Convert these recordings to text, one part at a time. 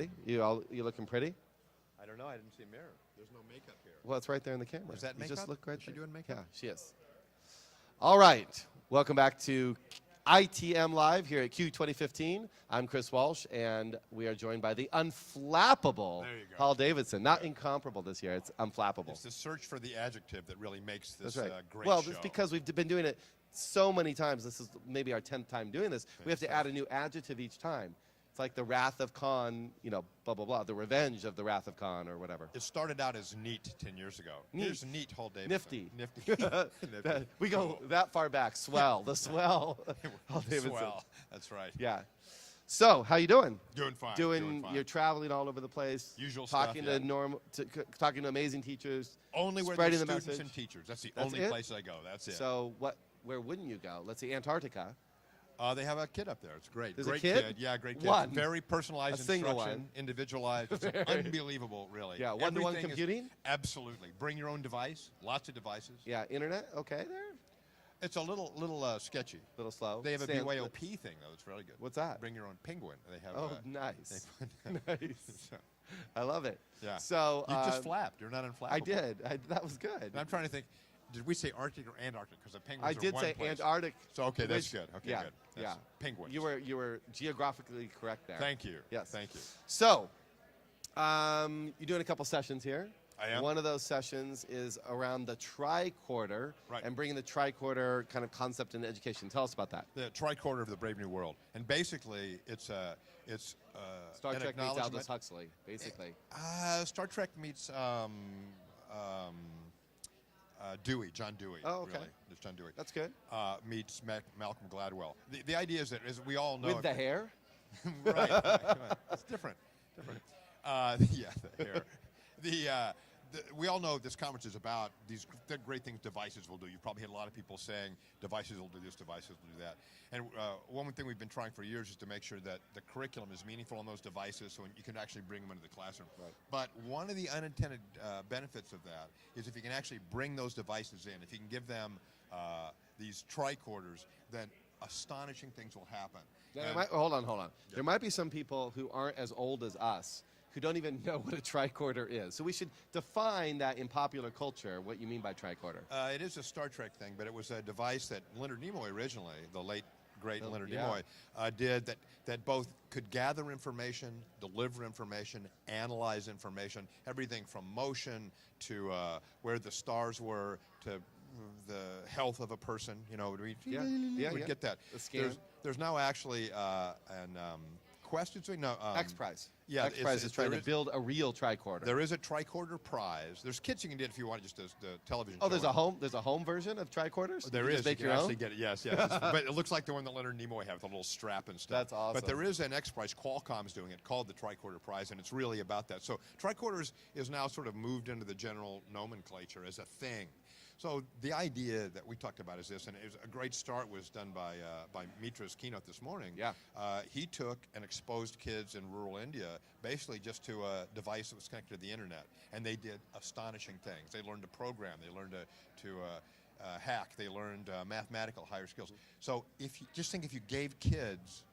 everybody. You looking pretty? I don't know. I didn't see a mirror. There's no makeup here. Well, it's right there in the camera. Is that makeup? Just look right Is she there. doing makeup? Yeah, she is. All right. Welcome back to ITM Live here at Q 2015. I'm Chris Walsh, and we are joined by the unflappable Paul Davidson. Not incomparable this year. It's unflappable. It's the search for the adjective that really makes this That's right. great well, show. it's because we've been doing it so many times. This is maybe our 10th time doing this. We have to add a new adjective each time. It's like the Wrath of Khan, blah, blah, blah, the Revenge of the Wrath of Khan or whatever. It started out as neat 10 years ago. Neat. Here's neat, Hall Davidson. Nifty. Nifty. We go that far back. Swell. The swell. Hall Davidson. Swell. That's right. Yeah. So, how you doing? Doing fine. Doing fine. You're traveling all over the place. Usual talking stuff, to talking to amazing teachers. Only where spreading there's the students message. and teachers. That's the That's only it? place I go. That's it. So, where wouldn't you go? Let's see, Antarctica. They have a kid up there. It's great. There's great a kid? Yeah, great kid. One. Very personalized A single instruction, one. individualized. It's unbelievable, really. Yeah, one-to-one Everything is- computing? Absolutely. Bring your own device. Lots of devices. Yeah, internet. Okay, there. It's a little sketchy. A little slow. They have a Stand- BYOP thing, though. It's really good. What's that? Bring your own penguin. They have. Oh, nice. They Nice. I love it. Yeah. So you just flapped. You're not unflappable. I did. That was good. And I'm trying to think. Did we say Arctic or Antarctic? Because the penguins I are did one say place. Antarctic. So okay, that's which- good. Okay, yeah, good. That's penguins. You were geographically correct there. Thank you. Yes. Thank you. So, you're doing a couple sessions here. I am. One of those sessions is around the tricorder Right. and bringing the tricorder kind of concept into education. Tell us about that. The tricorder of the Brave New World, and basically it's Star an Trek meets acknowledgement. Aldous Huxley, basically. Star Trek meets Dewey, John Dewey. Oh, okay. Really. It's John Dewey. That's good. Meets Malcolm Gladwell. The idea is that, as we all know, With the hair? right. It's different. Yeah, the hair. We all know this conference is about these great things devices will do. You've probably had a lot of people saying devices will do this, devices will do that. And one thing we've been trying for years is to make sure that the curriculum is meaningful on those devices so you can actually bring them into the classroom. Right. But one of the unintended benefits of that is if you can actually bring those devices in, if you can give them these tricorders, then astonishing things will happen. Hold on. Yeah. There might be some people who aren't as old as us who don't even know what a tricorder is. So we should define that in popular culture, what you mean by tricorder. It is a Star Trek thing, but it was a device that Leonard Nimoy originally, the late, great Leonard Nimoy, did that both could gather information, deliver information, analyze information, everything from motion to where the stars were to the health of a person. We'd get that. The scan. There's now actually an Quest is doing no X Prize. Yeah, X Prize is trying to build a real tricorder. There is a tricorder prize. There's kits you can get if you want just the television. Oh, there's a home version of tricorders. There you is. Make you your can own? actually get it. Yes. But it looks like the one that Leonard Nimoy had with a little strap and stuff. That's awesome. But there is an X Prize. Qualcomm's doing it called the Tricorder Prize, and it's really about that. So tricorders is now sort of moved into the general nomenclature as a thing. So the idea that we talked about is this, and it was a great start was done by Mitra's keynote this morning. Yeah. He took and exposed kids in rural India basically just to a device that was connected to the internet, and they did astonishing things. They learned to program. They learned to hack. They learned mathematical higher skills. So if you gave kids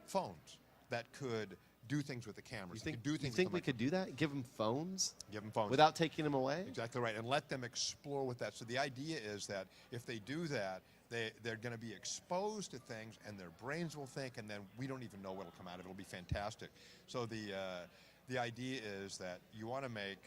phones that could do things with the cameras. You think we could do that? Give them phones? Give them phones. Without taking them away? Exactly right. And let them explore with that. So the idea is that if they do that, they're going to be exposed to things and their brains will think, and then we don't even know what will come out of it. It'll be fantastic. So the idea is that you want to make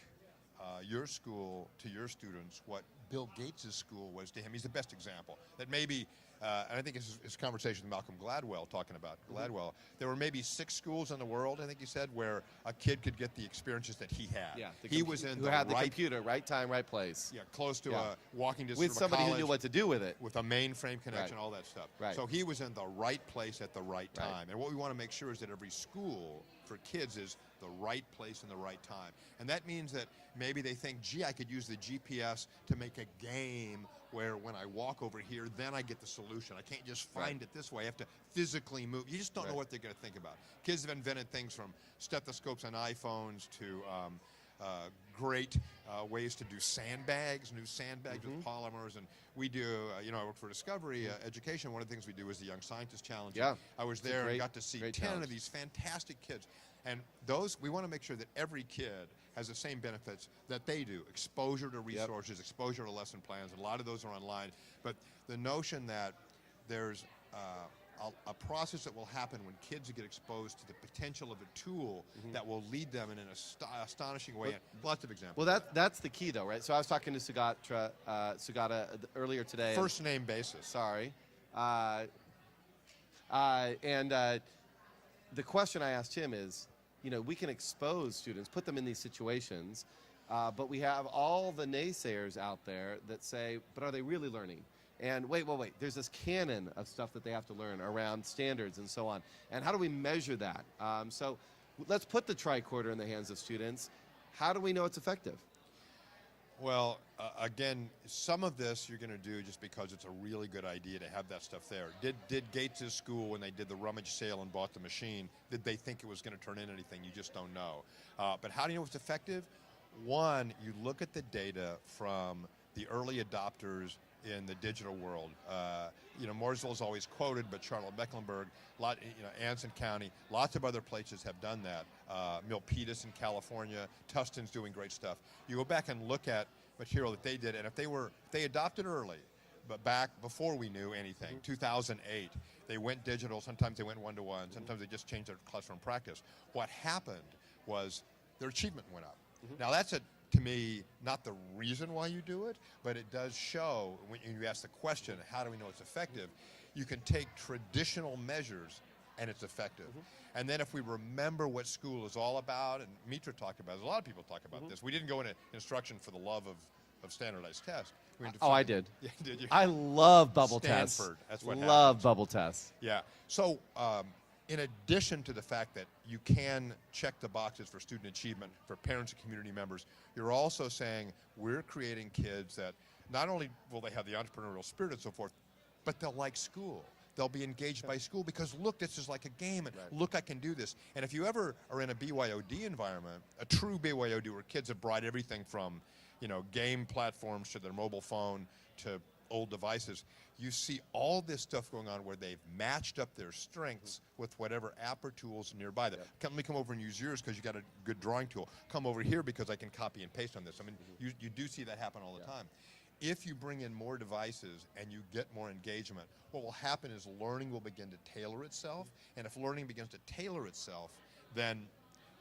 your school to your students what Bill Gates' school was to him. He's the best example. That maybe, and I think his conversation with Malcolm Gladwell talking about Gladwell, there were maybe 6 schools in the world, I think he said, where a kid could get the experiences that he had. Yeah, he was in who had the computer, right time, right place. Yeah, close to a walking distance with from somebody a who college, knew what to do with it. with a mainframe connection, all that stuff. Right. So he was in the right place at the right time. Right. And what we want to make sure is that every school for kids is the right place and the right time. And that means that maybe they think, gee, I could use the GPS to make a game where when I walk over here, then I get the solution. I can't just find it this way. I have to physically move. You just don't know what they're going to think about. Kids have invented things from stethoscopes on iPhones to great ways to do sandbags, new sandbags with polymers. And we do, I work for Discovery Education. One of the things we do is the Young Scientist Challenge. Yeah. I was there and got to see 10 of these fantastic kids. And those, we want to make sure that every kid has the same benefits that they do. Exposure to resources, exposure to lesson plans, and a lot of those are online. But the notion that there's a process that will happen when kids get exposed to the potential of a tool that will lead them in an astonishing way. And lots of examples. Well, that's the key, though, right? So I was talking to Sugata earlier today. First name basis. Sorry. The question I asked him is, we can expose students, put them in these situations, but we have all the naysayers out there that say, but are they really learning? And wait, there's this canon of stuff that they have to learn around standards and so on. And how do we measure that? So let's put the tricorder in the hands of students. How do we know it's effective? Well, again, some of this you're going to do just because it's a really good idea to have that stuff there. Did Gates' school, when they did the rummage sale and bought the machine, did they think it was going to turn in anything? You just don't know. But how do you know it's effective? One, you look at the data from the early adopters in the digital world. Mooresville is always quoted, but Charlotte Mecklenburg, Anson County, lots of other places have done that. Milpitas in California, Tustin's doing great stuff. You go back and look at material that they did, and if they adopted early, but back before we knew anything, 2008, they went digital, sometimes they went one-to-one, sometimes they just changed their classroom practice. What happened was their achievement went up. Now that's to me, not the reason why you do it, but it does show, when you ask the question, how do we know it's effective? You can take traditional measures and it's effective. And then if we remember what school is all about, and Mitra talked about it, a lot of people talk about this. We didn't go into instruction for the love of standardized tests. I did. Yeah, did you? I love bubble tests. Stanford, that's what Love happens. bubble tests. Yeah. So in addition to the fact that you can check the boxes for student achievement, for parents and community members, you're also saying we're creating kids that not only will they have the entrepreneurial spirit and so forth, but they'll like school. They'll be engaged by school because, look, this is like a game, and look, I can do this. And if you ever are in a BYOD environment, a true BYOD where kids have brought everything from, game platforms to their mobile phone to old devices, you see all this stuff going on where they've matched up their strengths with whatever app or tools nearby. Let me come over and use yours because you got a good drawing tool. Come over here because I can copy and paste on this. I mean, you do see that happen all the time. If you bring in more devices and you get more engagement, what will happen is learning will begin to tailor itself. And if learning begins to tailor itself, then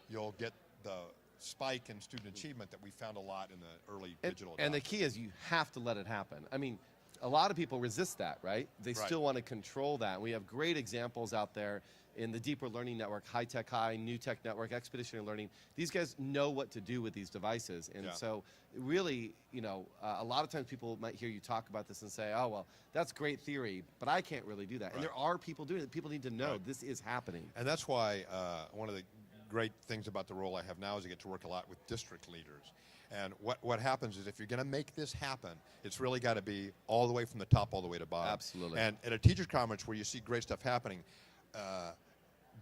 you'll get the spike in student achievement that we found a lot in the early digital adoption. And the key is you have to let it happen. I mean, a lot of people resist that, right? They still want to control that. We have great examples out there in the Deeper Learning Network, High Tech High, New Tech Network, Expeditionary Learning. These guys know what to do with these devices. And so really, a lot of times people might hear you talk about this and say, oh, well, that's great theory, but I can't really do that. And there are people doing it. People need to know this is happening. And that's why one of the great things about the role I have now is I get to work a lot with district leaders. And what happens is if you're going to make this happen, it's really got to be all the way from the top all the way to bottom. Absolutely. And at a teacher's conference where you see great stuff happening,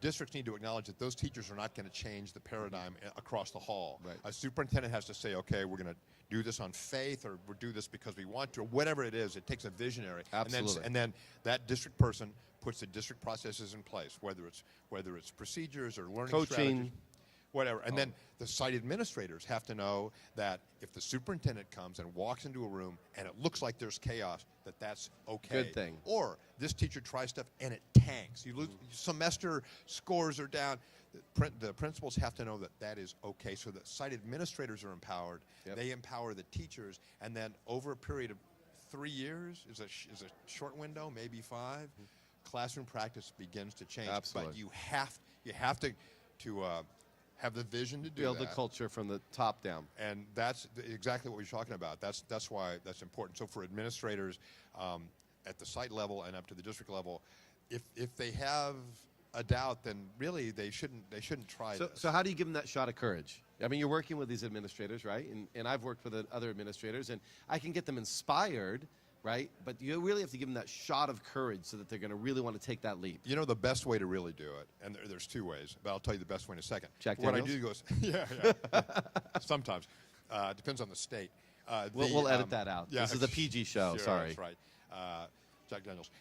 districts need to acknowledge that those teachers are not going to change the paradigm across the hall. A superintendent has to say, okay, we're going to do this on faith, or we'll do this because we want to, or whatever it is. It takes a visionary. Absolutely. And then that district person puts the district processes in place, whether it's procedures or learning strategies. Whatever. And then the site administrators have to know that if the superintendent comes and walks into a room and it looks like there's chaos, that's okay. Good thing. Or this teacher tries stuff and it tanks. You lose semester scores are down. The principals have to know that is okay. So the site administrators are empowered. They empower the teachers. And then over a period of 3 years is a short window, maybe 5, classroom practice begins to change. Absolutely. But you have to have the vision to do build that. the culture from the top down. And that's exactly what you're talking about. That's why that's important. So for administrators at the site level and up to the district level, if they have a doubt, then really they shouldn't try this. So how do you give them that shot of courage? I mean, you're working with these administrators, right? And I've worked with other administrators, and I can get them inspired, right? But you really have to give them that shot of courage so that they're going to really want to take that leap. The best way to really do it, and there's 2 ways, but I'll tell you the best way in a second. Jack What Daniels? I do goes, sometimes. Depends on the state. We'll edit that out. Yeah, this is a PG show, sure, sorry. That's right. Jack Daniels.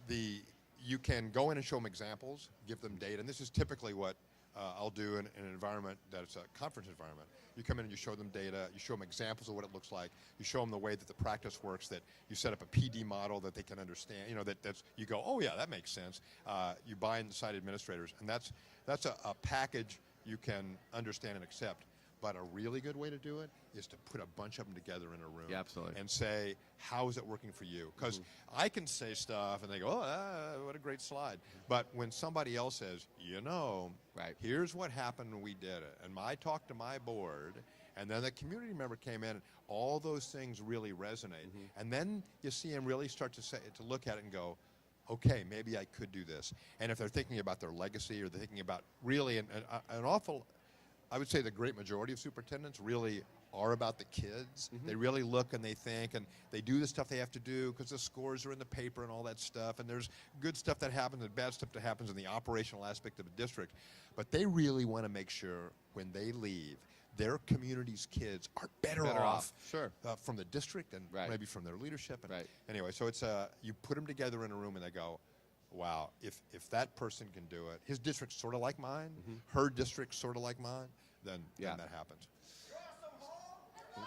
You can go in and show them examples, give them data, and this is typically what I'll do in an environment that's a conference environment. You come in and you show them data, you show them examples of what it looks like, you show them the way that the practice works, that you set up a PD model that they can understand, you know, that's, you go, oh yeah, that makes sense. You bind the site administrators, and that's a package you can understand and accept. But a really good way to do it is to put a bunch of them together in a room. Yeah, absolutely. And say, how is it working for you? Because I can say stuff and they go, oh, what a great slide. But when somebody else says, you know, here's what happened when we did it. And I talked to my board, and then the community member came in, and all those things really resonate. And then you see them really start to look at it and go, okay, maybe I could do this. And if they're thinking about their legacy, or they're thinking about really an awful, I would say the great majority of superintendents really are about the kids. They really look and they think, and they do the stuff they have to do because the scores are in the paper and all that stuff, and there's good stuff that happens and bad stuff that happens in the operational aspect of a district. But they really want to make sure when they leave, their community's kids are better off sure. From the district and maybe from their leadership. And anyway, so it's you put them together in a room and they go, wow, if that person can do it, his district's sort of like mine, her district's sort of like mine, then that happens.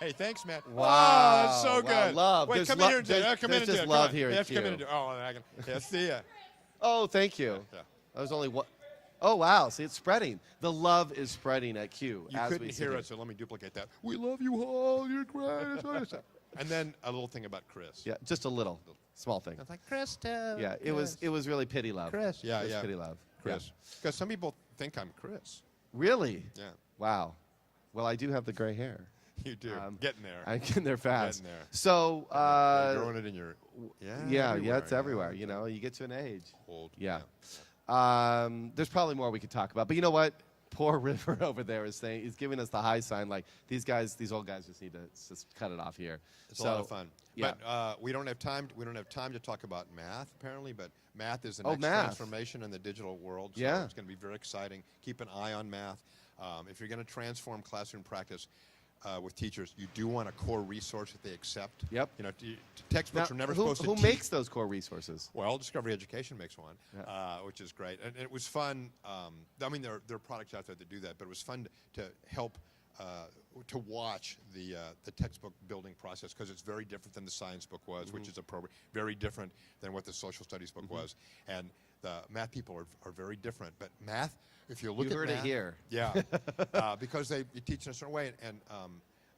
Hey, thanks, man. Wow, oh, that's so good. Love. Wait, come in here and do it. Come in and do it. There's love here at Q. Come in and do it. Oh, I can. Yeah, see ya. Oh, thank you. Yeah. That was only one. Oh, wow. See, it's spreading. The love is spreading at Q. You couldn't hear it, so let me duplicate that. We love you all. You're great. And then a little thing about Chris. Yeah, just a little. Small thing. I was like, Krista. Yeah, it was really pity love. Chris. Yeah, it was pity love. Chris. Because some people think I'm Chris. Really? Yeah. Wow. Well, I do have the gray hair. You do. Getting there. I'm getting there fast. Getting there. So, you're growing it in your. Yeah, it's everywhere. You know, you get to an age. Old. Yeah. There's probably more we could talk about, but you know what? Poor River over there is saying, he's giving us the high sign. Like these old guys just need to just cut it off here. It's a lot of fun. Yeah. But we don't have time. We don't have time to talk about math apparently. But math is the next transformation in the digital world. So it's going to be very exciting. Keep an eye on math. If you're going to transform classroom practice with teachers, you do want a core resource that they accept. Yep. You know, textbooks are never supposed to. Who makes those core resources? Well, Discovery Education makes one, which is great, and it was fun. I mean, there are products out there that do that, but it was fun to help to watch the textbook building process because it's very different than the science book was, which is very different than what the social studies book was, and the math people are very different. But math. If you look at heard math, it here. Yeah, because they teach in a certain way. And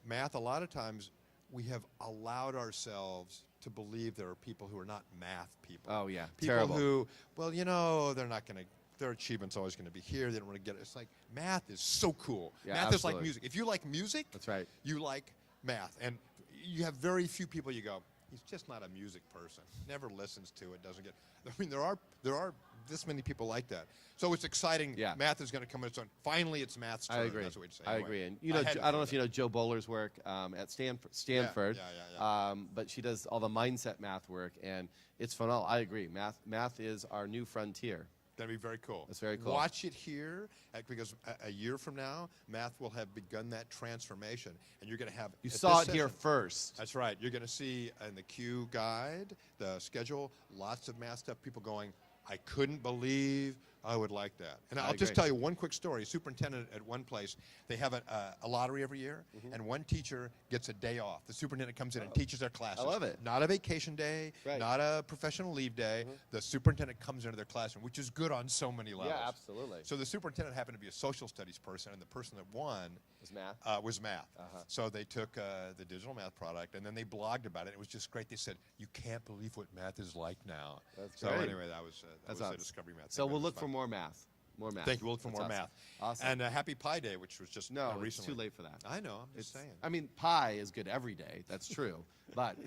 math, a lot of times, we have allowed ourselves to believe there are people who are not math people. Oh, yeah. People Terrible. who, well, you know, they're not going to, their achievement's always going to be here. They don't want to get it. It's like, math is so cool. Yeah, math absolutely. is like music. If you like music, that's right. You like math. And you have very few people you go, he's just not a music person. Never listens to it, doesn't get, I mean, there are this many people like that. So it's exciting. Yeah. Math is going to come in its own. Finally, it's math's turn. I agree. That's what we'd say. I agree. And you know, I don't know if you know Joe Bowler's work at Stanford. Yeah. But she does all the mindset math work, and it's phenomenal. I agree. Math is our new frontier. That'd be very cool. That's very cool. Watch it here, because a year from now, math will have begun that transformation, and you're going to have. You saw it here first. That's right. You're going to see in the Q guide, the schedule, lots of math stuff. People going, I couldn't believe I would like that. And I'll just tell you one quick story. Superintendent at one place, they have a lottery every year, and one teacher gets a day off. The superintendent comes in and teaches their classes. I love it. Not a vacation day, not a professional leave day. The superintendent comes into their classroom, which is good on so many levels. Yeah, absolutely. So the superintendent happened to be a social studies person, and the person that won was math. So they took the digital math product, and then they blogged about it. It was just great. They said, you can't believe what math is like now. That's so great. anyway, that was a Discovery Math. So we'll look for more math. More math. Thank you. We'll look for more math. Awesome. And Happy Pi Day, which was just recently. It's too late for that. I know. I'm just saying. I mean, pie is good every day. That's true. But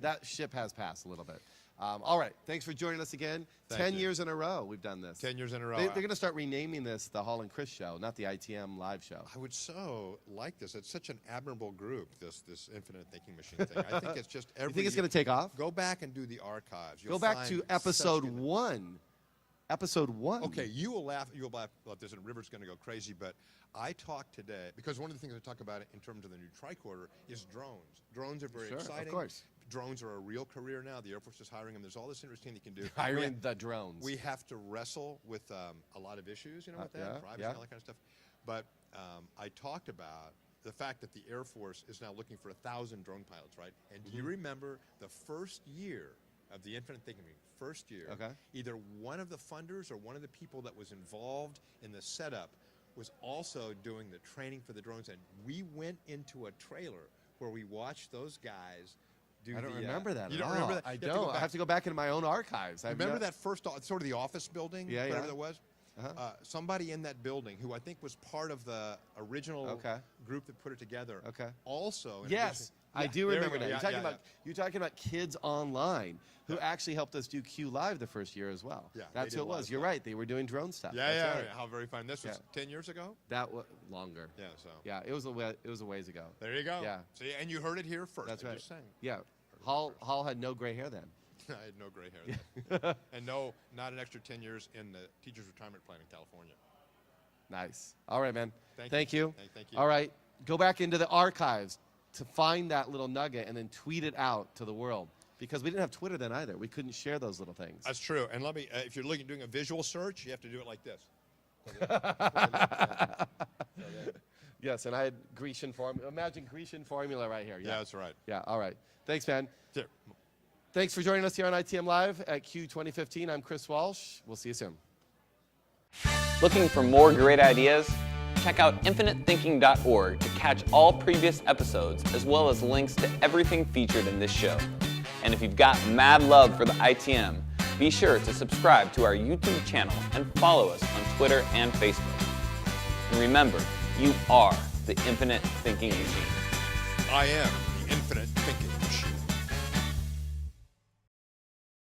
that ship has passed a little bit. All right. Thanks for joining us again. 10 years in a row we've done this. 10 years in a row. They're going to start renaming this the Hall and Chris Show, not the ITM live show. I would so like this. It's such an admirable group, this infinite thinking machine thing. I think it's just every You think it's going to take off? Go back and do the archives. Go back to episode 1. episode 1. Okay, you will laugh at this, and River's going to go crazy, but I talked today, because one of the things I talk about in terms of the new tricorder is drones. Drones are very exciting. Of course. Drones are a real career now. The Air Force is hiring them. There's all this interesting they can do. Hiring the drones. We have to wrestle with a lot of issues, with that, privacy and all that kind of stuff. But I talked about the fact that the Air Force is now looking for 1,000 drone pilots, right? And do you remember the first year of the Infinite Thinking Meeting, first year, either one of the funders or one of the people that was involved in the setup was also doing the training for the drones, and we went into a trailer where we watched those guys do I don't remember that. You don't remember that? I don't. I have to go back into my own archives. Remember that first, sort of the office building, whatever that was? Somebody in that building who I think was part of the original group that put it together. Also, yes, I do remember that. You're talking about Kids Online, who actually helped us do Q Live the first year as well. Yeah, that's who it was. You're right. They were doing drone stuff. Yeah. How very fun. This was 10 years ago. That was longer. Yeah. So. Yeah, it was a ways ago. There you go. Yeah. See, and you heard it here first. That's right. Just saying. Yeah. Hall had no gray hair then. I had no gray hair then. And not an extra 10 years in the teacher's retirement plan in California. Nice. All right, man. Thank you. Thank you. All right. Go back into the archives to find that little nugget and then tweet it out to the world. Because we didn't have Twitter then either. We couldn't share those little things. That's true. And let me, if you're doing a visual search, you have to do it like this. Yes, and I had Grecian formula. Imagine Grecian formula right here. Yeah, that's right. Yeah, all right. Thanks, man. Sure. Thanks for joining us here on ITM Live at Q 2015. I'm Chris Walsh. We'll see you soon. Looking for more great ideas? Check out infinitethinking.org to catch all previous episodes, as well as links to everything featured in this show. And if you've got mad love for the ITM, be sure to subscribe to our YouTube channel and follow us on Twitter and Facebook. And remember, you are the Infinite Thinking Machine. I am the Infinite Thinking